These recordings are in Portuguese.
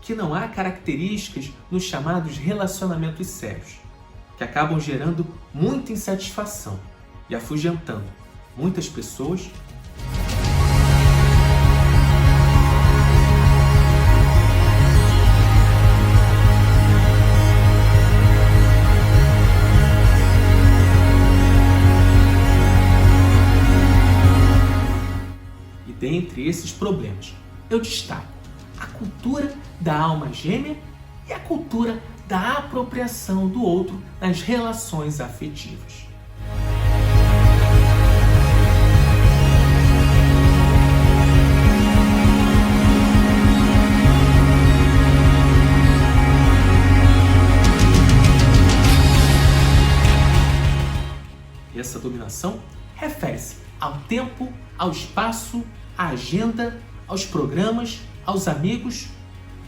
que não há características nos chamados relacionamentos sérios, que acabam gerando muita insatisfação e afugentando muitas pessoas. E dentre esses problemas, eu destaco a cultura da alma gêmea e a cultura da apropriação do outro nas relações afetivas. Essa dominação refere-se ao tempo, ao espaço, à agenda, aos programas, aos amigos.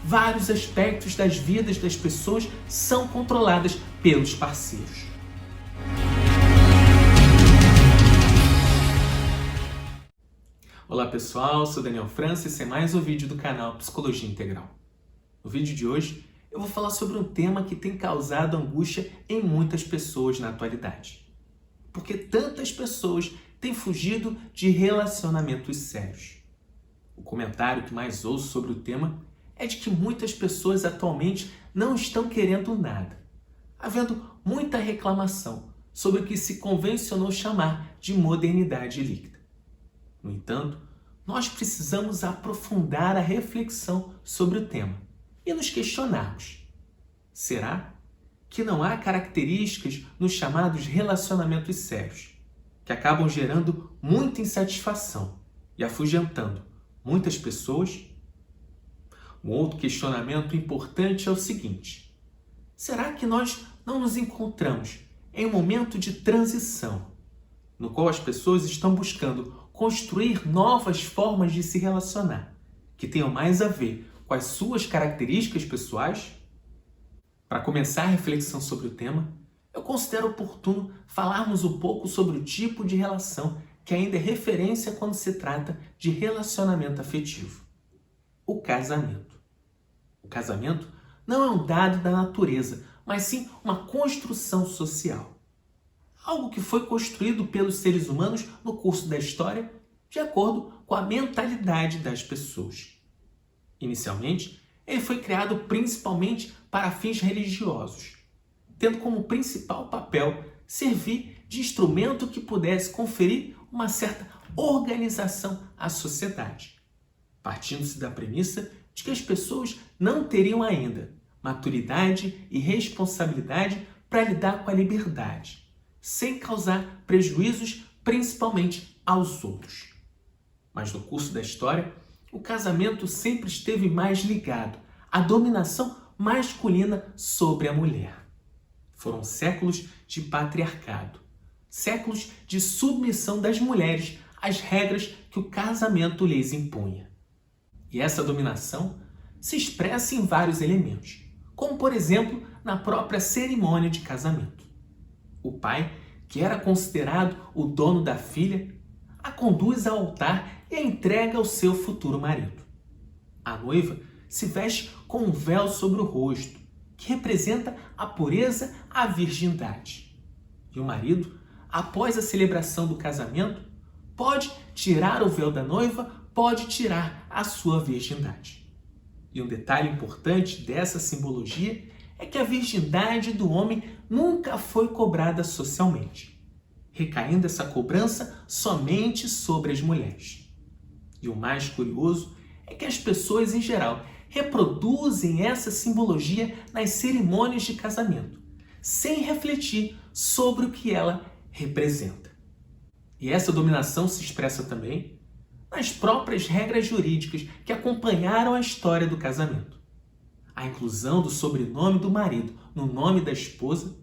Vários aspectos das vidas das pessoas são controladas pelos parceiros. Olá pessoal, sou Daniel França e esse é mais um vídeo do canal Psicologia Integral. No vídeo de hoje eu vou falar sobre um tema que tem causado angústia em muitas pessoas na atualidade. Porque tantas pessoas têm fugido de relacionamentos sérios. O comentário que mais ouço sobre o tema é de que muitas pessoas atualmente não estão querendo nada, havendo muita reclamação sobre o que se convencionou chamar de modernidade líquida. No entanto, nós precisamos aprofundar a reflexão sobre o tema e nos questionarmos: será que não há características nos chamados relacionamentos sérios, que acabam gerando muita insatisfação e afugentando muitas pessoas? Um outro questionamento importante é o seguinte: será que nós não nos encontramos em um momento de transição, no qual as pessoas estão buscando construir novas formas de se relacionar, que tenham mais a ver com as suas características pessoais? Para começar a reflexão sobre o tema, eu considero oportuno falarmos um pouco sobre o tipo de relação que ainda é referência quando se trata de relacionamento afetivo: o casamento. O casamento não é um dado da natureza, mas sim uma construção social. Algo que foi construído pelos seres humanos no curso da história, de acordo com a mentalidade das pessoas. Inicialmente, ele foi criado principalmente para fins religiosos, tendo como principal papel servir de instrumento que pudesse conferir uma certa organização à sociedade, partindo-se da premissa de que as pessoas não teriam ainda maturidade e responsabilidade para lidar com a liberdade, sem causar prejuízos principalmente aos outros. Mas no curso da história, o casamento sempre esteve mais ligado à dominação masculina sobre a mulher. Foram séculos de patriarcado, séculos de submissão das mulheres às regras que o casamento lhes impunha. E essa dominação se expressa em vários elementos, como por exemplo na própria cerimônia de casamento. O pai, que era considerado o dono da filha, a conduz ao altar e a entrega ao seu futuro marido. A noiva se veste com um véu sobre o rosto, que representa a pureza, a virgindade. E o marido, após a celebração do casamento, pode tirar o véu da noiva, pode tirar a sua virgindade. E um detalhe importante dessa simbologia é que a virgindade do homem nunca foi cobrada socialmente, recaindo essa cobrança somente sobre as mulheres. E o mais curioso é que as pessoas em geral reproduzem essa simbologia nas cerimônias de casamento, sem refletir sobre o que ela representa. E essa dominação se expressa também nas próprias regras jurídicas que acompanharam a história do casamento. A inclusão do sobrenome do marido no nome da esposa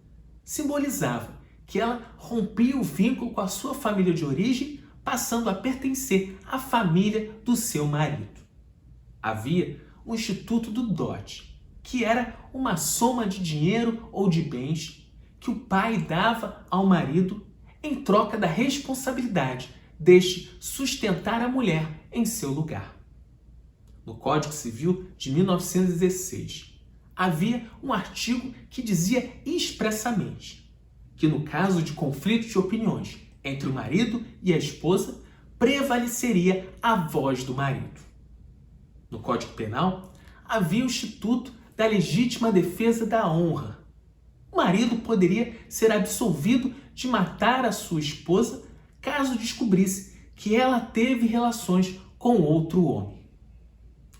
simbolizava que ela rompia o vínculo com a sua família de origem, passando a pertencer à família do seu marido. Havia o Instituto do dote, que era uma soma de dinheiro ou de bens que o pai dava ao marido em troca da responsabilidade deste sustentar a mulher em seu lugar. no Código Civil de 1916, havia um artigo que dizia expressamente que, no caso de conflito de opiniões entre o marido e a esposa, prevaleceria a voz do marido. No Código Penal, havia o Instituto da Legítima Defesa da Honra. O marido poderia ser absolvido de matar a sua esposa caso descobrisse que ela teve relações com outro homem.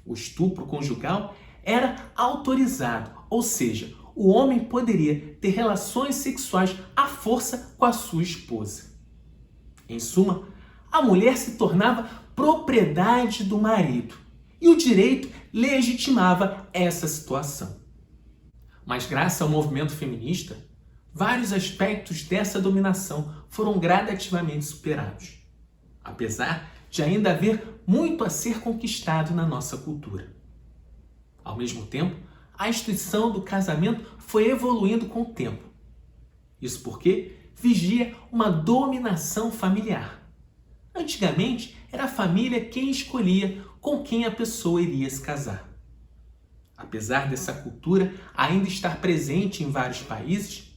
O estupro conjugal era autorizado, ou seja, o homem poderia ter relações sexuais à força com a sua esposa. Em suma, a mulher se tornava propriedade do marido e o direito legitimava essa situação. Mas graças ao movimento feminista, vários aspectos dessa dominação foram gradativamente superados, apesar de ainda haver muito a ser conquistado na nossa cultura. Ao mesmo tempo, a instituição do casamento foi evoluindo com o tempo. Isso porque vigia uma dominação familiar. Antigamente, era a família quem escolhia com quem a pessoa iria se casar. Apesar dessa cultura ainda estar presente em vários países,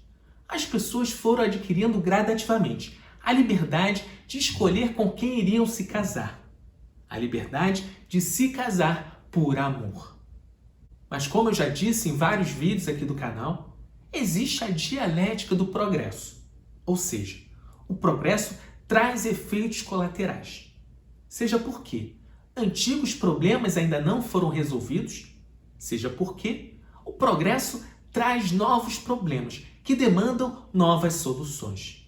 as pessoas foram adquirindo gradativamente a liberdade de escolher com quem iriam se casar, a liberdade de se casar por amor. Mas como eu já disse em vários vídeos aqui do canal, existe a dialética do progresso, ou seja, o progresso traz efeitos colaterais, seja porque antigos problemas ainda não foram resolvidos, seja porque o progresso traz novos problemas que demandam novas soluções.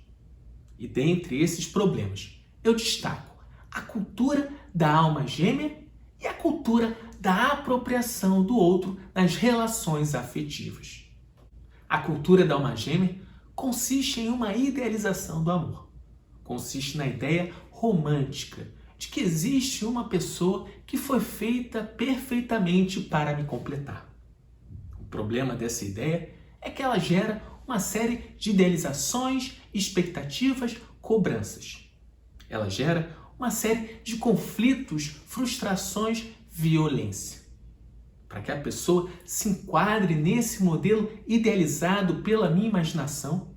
E dentre esses problemas, eu destaco a cultura da alma gêmea e a cultura da apropriação do outro nas relações afetivas. A cultura da alma gêmea consiste em uma idealização do amor. Consiste na ideia romântica de que existe uma pessoa que foi feita perfeitamente para me completar. O problema dessa ideia é que ela gera uma série de idealizações, expectativas, cobranças. Ela gera uma série de conflitos, frustrações, violência. Para que a pessoa se enquadre nesse modelo idealizado pela minha imaginação,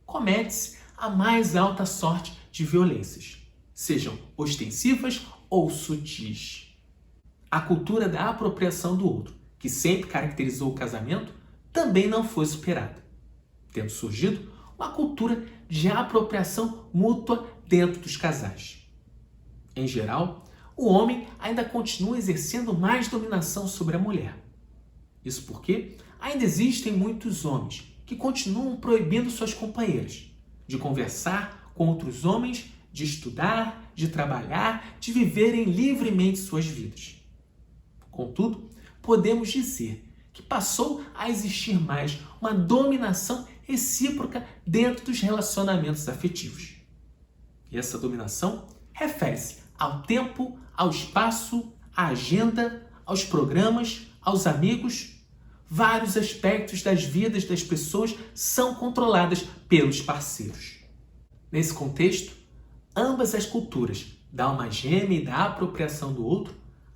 comete-se a mais alta sorte de violências, sejam ostensivas ou sutis. A cultura da apropriação do outro, que sempre caracterizou o casamento, também não foi superada, tendo surgido uma cultura de apropriação mútua dentro dos casais. Em geral, o homem ainda continua exercendo mais dominação sobre a mulher. Isso porque ainda existem muitos homens que continuam proibindo suas companheiras de conversar com outros homens, de estudar, de trabalhar, de viverem livremente suas vidas. Contudo, podemos dizer que passou a existir mais uma dominação recíproca dentro dos relacionamentos afetivos. E essa dominação refere-se ao tempo, ao espaço, à agenda, aos programas, aos amigos. Vários aspectos das vidas das pessoas são controladas pelos parceiros. Nesse contexto, ambas as culturas, da alma gêmea e da apropriação do outro,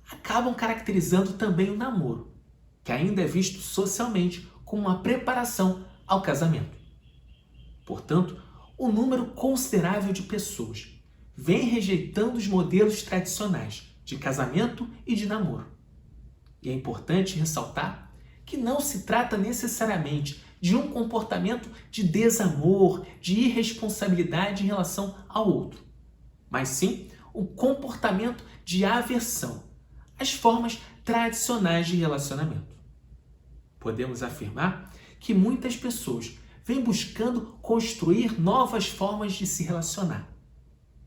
acabam caracterizando também o namoro, que ainda é visto socialmente como uma preparação ao casamento. Portanto, um número considerável de pessoas vem rejeitando os modelos tradicionais de casamento e de namoro. E é importante ressaltar que não se trata necessariamente de um comportamento de desamor, de irresponsabilidade em relação ao outro, mas sim um comportamento de aversão às formas tradicionais de relacionamento. Podemos afirmar que muitas pessoas vêm buscando construir novas formas de se relacionar,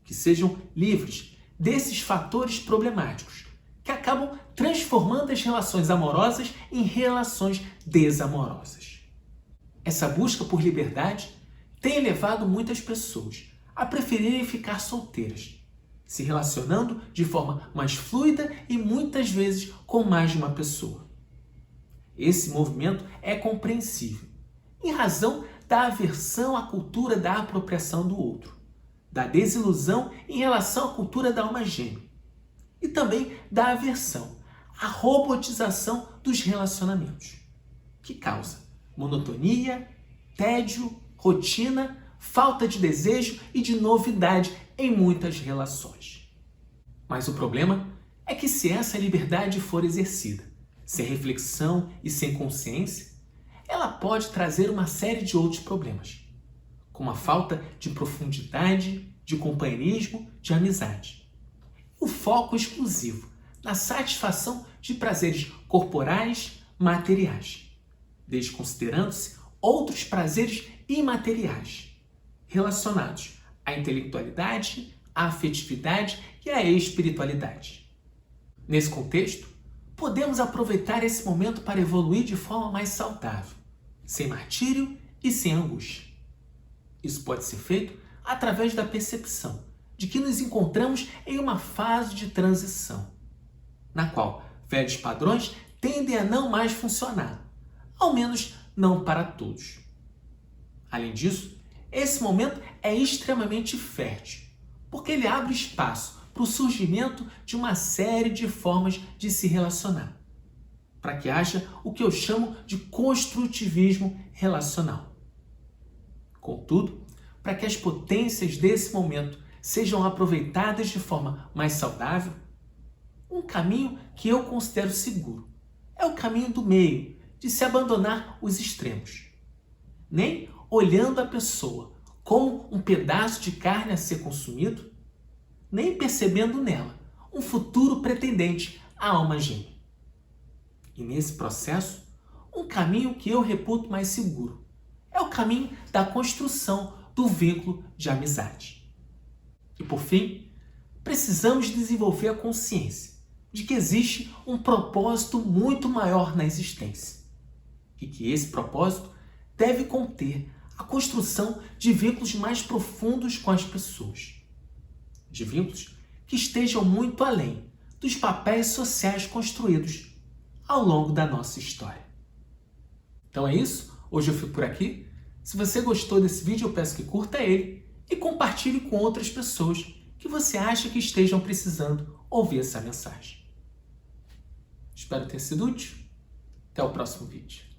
que sejam livres desses fatores problemáticos, que acabam transformando as relações amorosas em relações desamorosas. Essa busca por liberdade tem levado muitas pessoas a preferirem ficar solteiras, se relacionando de forma mais fluida e muitas vezes com mais de uma pessoa. Esse movimento é compreensível, em razão da aversão à cultura da apropriação do outro, da desilusão em relação à cultura da alma gêmea e também da aversão a robotização dos relacionamentos, que causa monotonia, tédio, rotina, falta de desejo e de novidade em muitas relações. Mas o problema é que se essa liberdade for exercida sem reflexão e sem consciência, ela pode trazer uma série de outros problemas, como a falta de profundidade, de companheirismo, de amizade. O foco exclusivo na satisfação de prazeres corporais, materiais, desconsiderando-se outros prazeres imateriais, relacionados à intelectualidade, à afetividade e à espiritualidade. Nesse contexto, podemos aproveitar esse momento para evoluir de forma mais saudável, sem martírio e sem angústia. Isso pode ser feito através da percepção de que nos encontramos em uma fase de transição, na qual velhos padrões tendem a não mais funcionar, ao menos não para todos. Além disso, esse momento é extremamente fértil, porque ele abre espaço para o surgimento de uma série de formas de se relacionar, para que haja o que eu chamo de construtivismo relacional. Contudo, para que as potências desse momento sejam aproveitadas de forma mais saudável, um caminho que eu considero seguro é o caminho do meio, de se abandonar os extremos. Nem olhando a pessoa como um pedaço de carne a ser consumido, nem percebendo nela um futuro pretendente à alma gêmea. E nesse processo, um caminho que eu reputo mais seguro é o caminho da construção do vínculo de amizade. E por fim, precisamos desenvolver a consciência de que existe um propósito muito maior na existência e que esse propósito deve conter a construção de vínculos mais profundos com as pessoas, de vínculos que estejam muito além dos papéis sociais construídos ao longo da nossa história. Então é isso, hoje eu fico por aqui. Se você gostou desse vídeo, eu peço que curta ele e compartilhe com outras pessoas que você acha que estejam precisando ouvir essa mensagem. Espero ter sido útil. Até o próximo vídeo.